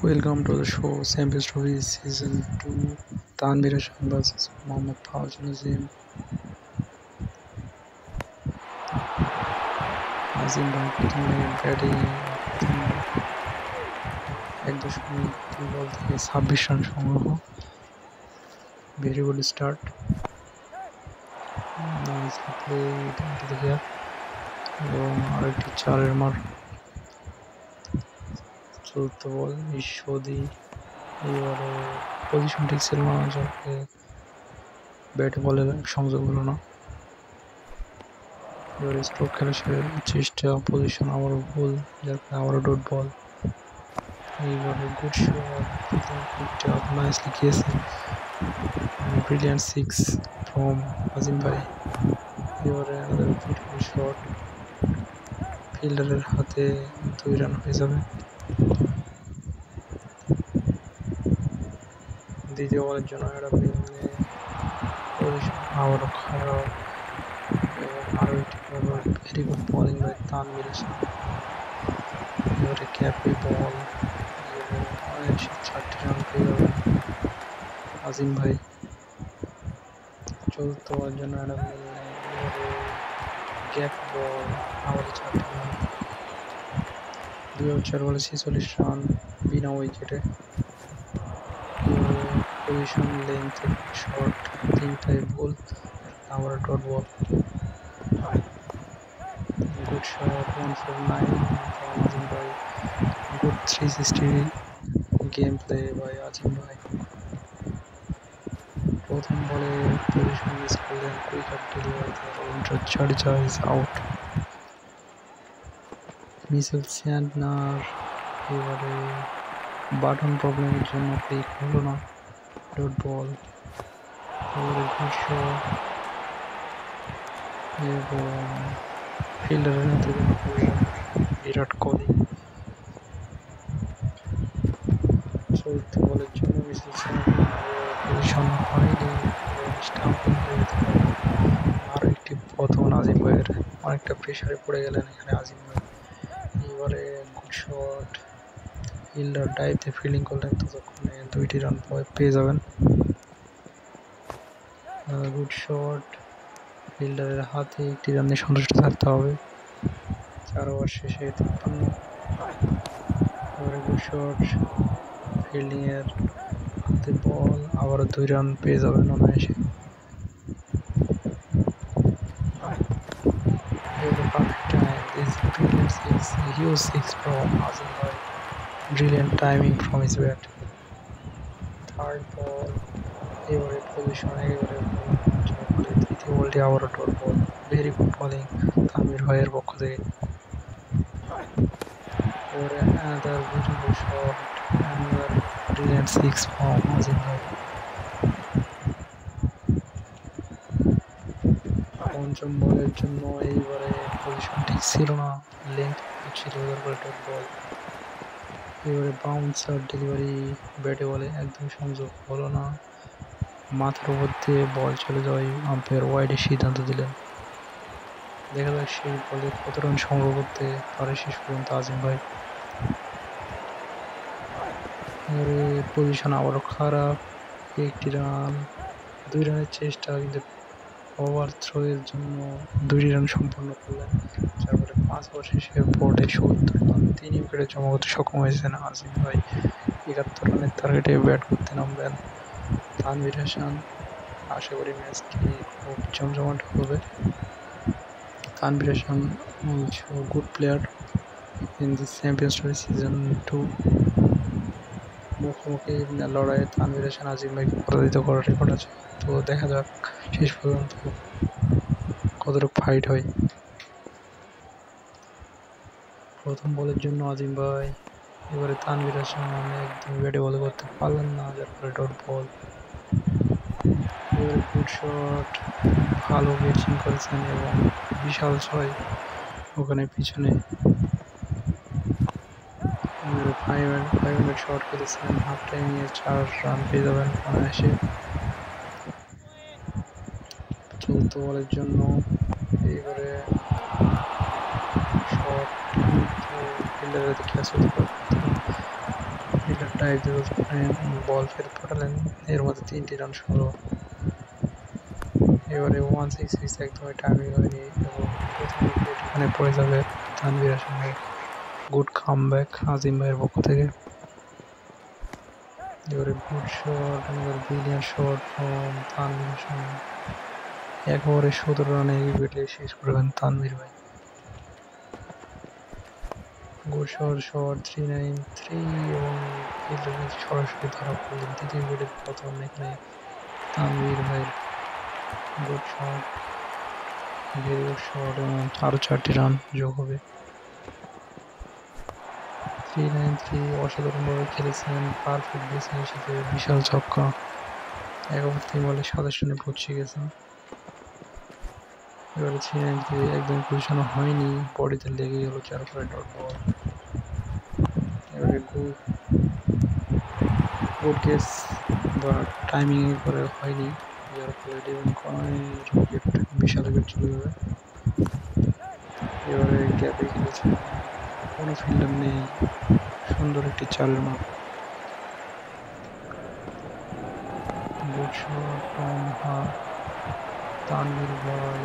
Welcome to the show Champions Trophy Season 2 Tanvir Hassan vs Mohammad Fawaz Nazim Nazim ভাই প্রথমে batting এক দশমিক দুই বল থেকে 26 রান সংগ্রহ very good start nicely played into the gap এবং আরেকটি চারের মার চতুর্থ বল ঈশ্বরদী এবারে পজিশন ঠিক ছিল না যাকে ব্যাটে বলে সংযোগ হলো না এবারে স্ট্রোক খেলা চেষ্টা পজিশন আবারও ভুল যার কারণে আবারও ডট বল এইবারে গুড শট নাইসলি গিয়েছে ব্রিলিয়ান্ট সিক্স ফ্রম আজিম ভাই এবারে বিউটিফুল শট ফিল্ডারের হাতে 2 রান হয়ে যাবে দ্বিতীয় বলের জন্য একটা পজিশন আবারও খারাপ এবং আরও একটি very good bowling by Tanvir Hasan এবারে ক্যাপে বল এবং 4টি রান পেয়ে যাবেন আজিম ভাই চতুর্থ বলের জন্য একটা এবারে গ্যাপ বল আবারও 4টি রান 2 ওভার 4 বলে 46 রান বিনা উইকেটে পজিশন লেন্থ শর্ট 3টাই বল আবার dot ball good shot 149 from আজিম ভাই good 360 game play by Azim ভাই প্রথম বলে পজিশন মিস করলেন quick delivery Jadeja is out Mitchell Santner এবারে বাটন প্রবলেমের জন্য ক্লিক হলো না ডট বল এবারে গুড শট এবং ফিল্ডারের হাতে বিরাট কোহলি চতুর্থ বলের জন্য মিচেল স্যান্টনার পজিশন হয়নি স্টাম্পিং হয়ে যেতে পারে আরও একটি পতন আজিম ভাইয়ের অনেকটা প্রেশারে পড়ে গেলেন এখানে আজিম ভাই এবারে গুড শট ফিল্ডার ডাইভে ফিল্ডিং করলেন ততক্ষণে 2টি রান পেয়ে যাবেন গুড শট ফিল্ডারের হাতে 1টি রানে সন্তুষ্ট থাকতে হবে 4 ওভার শেষে 53 এবারে গুড শট ফিল্ডিংয়ের হাতে বল আবারও 2 রান পেয়ে যাবেন অনায়াসে perfect time this brilliant six huge six from Azim Bhai brilliant timing from his bat third ball এবারে পজিশন এবারে তৃতীয় বলটি আবারও dot ball very good bowling Tanvir ভাইয়ের পক্ষ থেকে এবারে another beautiful shot another brilliant six from Azim Bhai পঞ্চম বলের জন্য এইবারে পজিশন ঠিক ছিল না লেন্থ ছিল ডট বল এবারে বাউন্সার ডেলিভারি ব্যাটে বলে একদম সংযোগ হলো না মাথার উপর দিয়ে বল চলে যাওয়ায় আম্পায়ার ওয়াইডে সিদ্ধান্ত দিলেন দেখা যাক সেই বলে কত রান সংগ্রহ করতে পারে শেষ পর্যন্ত আজিম ভাই এবারে পজিশন আবারও খারাপ 1টি রান 2 রানের চেষ্টা কিন্তু ওভার থ্রোয়ের জন্য 2টি রান সম্পন্ন করলেন তারপরে 5 ওভার শেষে বোর্ডে 70 রান 3 উইকেটে জমা করতে সক্ষম হয়েছেন আজিম ভাই 71 রানের টার্গেটে ব্যাট করতে নামবেন তানভীর হাসান আশা করি ম্যাচটি খুব জমজমাট হবে Tanvir Hasan good player in the champions trophy season 2 মুখোমুখি লড়াইয়ে তানভীর হাসান আজিম ভাইকে পরাজিত করার রেকর্ড আছে তো দেখা যাক শেষ পর্যন্ত কতটুকু ফাইট হয় প্রথম বলের জন্য আজিম ভাই এবারে তানভীর হাসান একদম ব্যাটে বল করতে পারলেন না যার ফলে ডট বল এবারে গুড শট ভালো ব্যাটিং করেছেন এবং বিশাল ছয় ওখানে পিছনে 500 শট খেলেছেন হাফ টাইমে 4 রান পেয়ে যাবেন অনায়াসে চতুর্থ বলের জন্য এবারে শট ফিল্ডারের ক্যাচ হতে পারে ফিল্ডার ডাইভ দিয়ে বল ফেরত পাঠালেন, এর মধ্যে 3টি রান সংগ্রহ। এবারে 166 একদমই টাইমিং হয়নি এবং প্রথম উইকেট এখানে পড়ে যাবে তানভীর হাসান ভাই। গুড কামব্যাক আজিম ভাইয়ের পক্ষ থেকে। এবারে গুড শট, এবার brilliant shot from Tanvir Hasan. 1 ওভারে 17 রানে উইকেটে শেষ করবেন তানভীর ভাই। গুড শট 393 এবং ফিল্ডারের সরাসরি ধরা পড়লেন। দ্বিতীয় উইকেটের পতন এখানে তানভীর ভাইয়ের। Good shot, very good shot এবং আরও 4টি রান যোগ হবে। 393 অসাধারণভাবে খেলেছেন, পারফেক্ট বেসিংয়ের সাথে বিশাল ছক্কা। 1 ওভার 3 বলে 27 রানে পৌঁছে গেছেন। এবারে 393 একদম পজিশনে হয়নি, বডিতে লেগে গেল, যার ফলে ডট বল। এবারে গুড কেস বা টাইমিং করে হয়নি, যার ফলে ডেভিন কনওয়ের উইকেট, বিশাল উইকেট চলে যাবে। এবারে গ্যাপে খেলেছেন, কোনো ফিল্ডার নেই, সুন্দর একটি চারের মাপ। গুড শট ফ্রম তানভীর ভাই।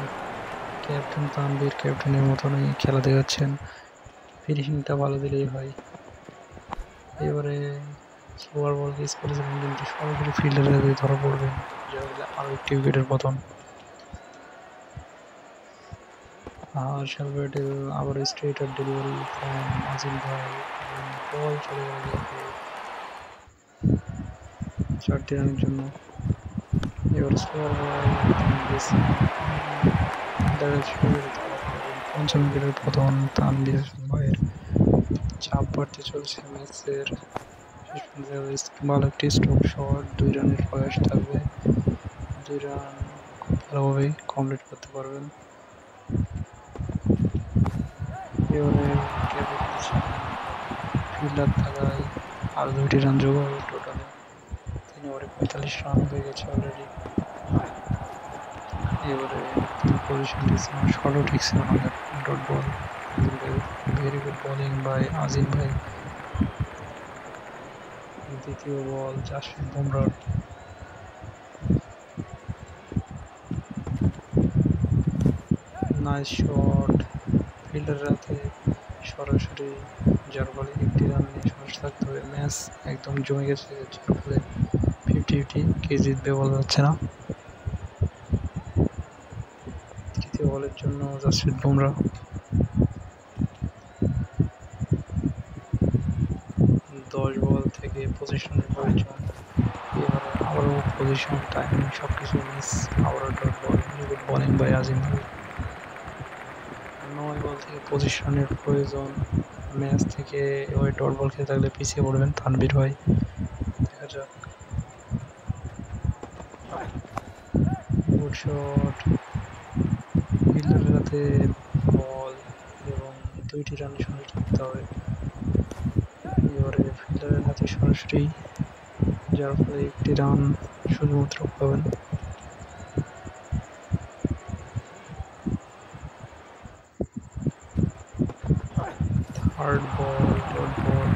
ক্যাপ্টেন তানভীর ক্যাপ্টেনের মতনই খেলা দেখাচ্ছেন, ফিনিশিংটা ভালো দিলেই হয়। এবারে স্লোয়ার বল কেস করেছিলেন কিন্তু সরাসরি ফিল্ডারের হাতে ধরা পড়বেন, যার ফলে আরও একটি উইকেটের পতন। শালব্যাটের আবার স্ট্রেটার ডেলিভারি ফ্রম আজিম ভাই, বল চলে গেল গ্যাপে 4টি রানের জন্য। এবার স্লোয়ার বল পঞ্চম উইকেটের পতন তানভীর ভাইয়ের। চাপ বাড়তে চলছে ম্যাচের। ভালো একটি স্ট্রোক শট, 2 রানের প্রয়াস থাকবে, 2 রান খুব ভালোভাবেই কমপ্লিট করতে পারবেন। এবারে ক্যাপে খেলছেন, ফিল্ডার থাকায় আরও 2টি রান যোগ হবে টোটালে। 3 ওভারে 45 রান হয়ে গেছে অলরেডি। এবারে পজিশন দিচ্ছেন, শটও ঠিক ছিল না, dot ball. Very good bowling by Azim ভাই। দ্বিতীয় ball Jasprit Bumrah, nice shot, ফিল্ডারের হাতে সরাসরি, যার ফলে 1টি রান নিয়ে সরাসরি থাকতে হবে। ম্যাচ একদম জমে গেছে, যার ফলে 50-50, কে জিতবে বলা যাচ্ছে না। তৃতীয় বলের জন্য জাসপ্রীত বুমরাহ, 10 বল থেকে পজিশনের প্রয়োজন। এবারে আবারও পজিশন, টাইমিং সবকিছু মিস, আবারও dot ball. Good bowling by Azim ভাই। 9 বল থেকে পজিশনের প্রয়োজন। ম্যাচ থেকে এবারে ডট বল খেলে থাকলে পিছিয়ে পড়বেন তানভীর ভাই। দেখা যাক। গুড শট, ফিল্ডারের হাতে বল এবং 2টি রানের সঙ্গে থাকতে হবে। এবারে ফিল্ডারের হাতে সরাসরি, যার ফলে 1টি রান শুধুমাত্র পাবেন। Third ball, dot ball,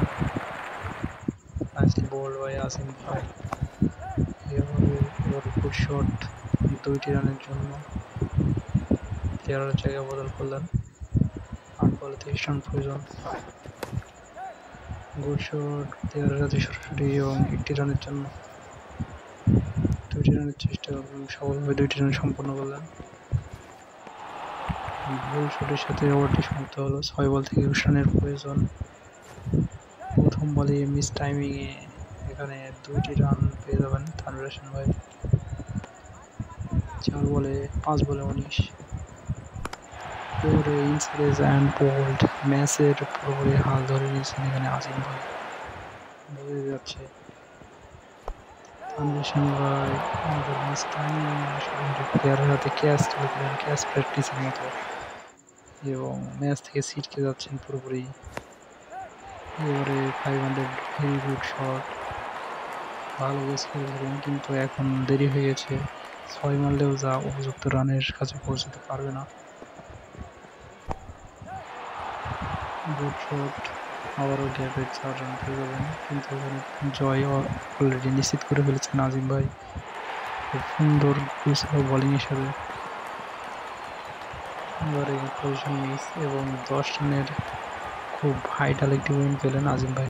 nicely ball by Azim ভাই। এবারে গুড শট, 2টি রানের জন্য প্লেয়ারের জায়গা বদল করলেন। 8 বলে 23 রান প্রয়োজন। গুড শট, প্লেয়ারের হাতে সরাসরি এবং 1টি রানের জন্য 2টি রানের চেষ্টা করলেন, সফলভাবে 2টি রান সম্পন্ন করলেন। ভুল শটের সাথে ওভারটি সমাপ্ত হলো। 6 বল থেকে 20 রানের প্রয়োজন। প্রথম বলে মিস টাইমিংয়ে এখানে 2টি রান পেয়ে যাবেন তানভীর হাসান ভাই। 5 বলে 19। এবারে ইনসাইড অ্যান্ড বোল্ড, ম্যাচের পুরোপুরি হাল ধরে নিয়েছেন এখানে আজিম ভাই, বোঝা যাচ্ছে। তানভীর হাসান ভাই আমাদের মিস টাইমিং প্লেয়ারের হাতে ক্যাচ তুলে দিলেন, ক্যাচ প্র্যাকটিসের মতো, এবং ম্যাচ থেকে ছিটকে যাচ্ছেন পুরোপুরি। এবারে 500, ভেরি গুড শট, ভালো বেস খেলেছিলেন কিন্তু এখন দেরি হয়ে গেছে। 6 মারলেও যা উপযুক্ত রানের কাছে পৌঁছাতে পারবে না। গুড শট, আবারও গ্যাপে 4 রান পেয়ে যাবেন, কিন্তু এখানে জয় অলরেডি নিশ্চিত করে ফেলেছেন নাজিম ভাই খুব সুন্দর গুছালো বোলিং হিসেবে। এবারে পজিশন মিস এবং 10 রানের খুব ভাইটাল একটি উইন পেলেন আজিম ভাই।